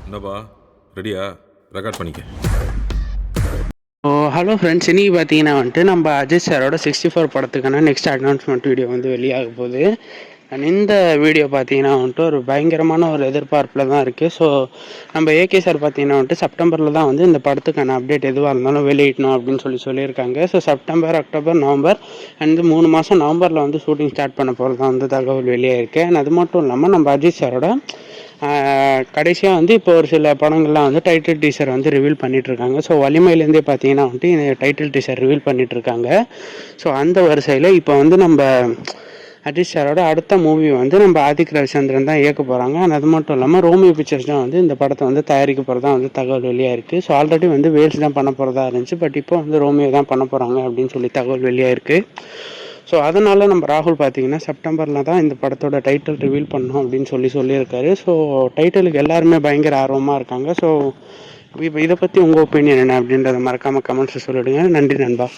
என்னப்பா ரெடியா? ரெக்கார்ட் பண்ணிக்க. ஹலோ ஃப்ரெண்ட்ஸ், இன்றைக்கி பார்த்தீங்கன்னா வந்துட்டு நம்ம அஜித் சாரோட 64 படத்துக்கான நெக்ஸ்ட் அனௌன்ஸ்மெண்ட் வீடியோ வந்து வெளியாக போகுது. அண்ட் இந்த வீடியோ பார்த்தீங்கன்னா வந்துட்டு ஒரு பயங்கரமான ஒரு எதிர்பார்ப்பில் தான் இருக்குது. ஸோ நம்ம ஏகே சார் பார்த்தீங்கன்னா வந்துட்டு செப்டம்பரில் தான் வந்து இந்த படத்துக்கான அப்டேட் எதுவாக இருந்தாலும் வெளியிடணும் அப்படின்னு சொல்லியிருக்காங்க. So September, October, November and 3 மாதம் நவம்பரில் வந்து ஷூட்டிங் ஸ்டார்ட் பண்ண போகிறது தான் வந்து தகவல் வெளியாக இருக்குது. அண்ட் அது மட்டும் இல்லாமல் நம்ம அஜித் சாரோட கடைசியாக வந்து இப்போ ஒரு சில படங்கள்லாம் வந்து டைட்டில் டீசர் வந்து ரிவீல் பண்ணிகிட்ருக்காங்க. ஸோ வலிமையிலேருந்தே பார்த்தீங்கன்னா வந்துட்டு இந்த டைட்டில் டீசர் ரிவீல் பண்ணிகிட்ருக்காங்க. ஸோ அந்த வரிசையில் இப்போ வந்து நம்ம அஜித் சாரோட அடுத்த மூவி வந்து நம்ம ஆதிக் ரவிச்சந்திரன் தான் இயக்க போகிறாங்க. அது மட்டும் இல்லாமல் ரோமியோ பிக்சர்ஸ் தான் வந்து இந்த படத்தை வந்து தயாரிக்க போகிறதா வந்து தகவல் வெளியாக இருக்குது. ஸோ ஆல்ரெடி வந்து வேல்ஸ் தான் பண்ண போகிறதா இருந்துச்சு, பட் இப்போ வந்து ரோமியோ தான் பண்ண போகிறாங்க அப்படின்னு சொல்லி தகவல் வெளியாக இருக்குது. ஸோ அதனால் நம்ம ராகுல் பார்த்தீங்கன்னா செப்டம்பரில் தான் இந்த படத்தோட டைட்டில் ரிவீல் பண்ணோம் அப்படின்னு சொல்லியிருக்காரு. ஸோ டைட்டிலுக்கு எல்லாருமே பயங்கர ஆர்வமாக இருக்காங்க. ஸோ இப்போ இதை பற்றி உங்கள் ஒப்பீனியன் என்ன அப்படின்றத மறக்காமல் கமெண்ட்ஸை சொல்லிவிடுங்க. நன்றி நண்பா.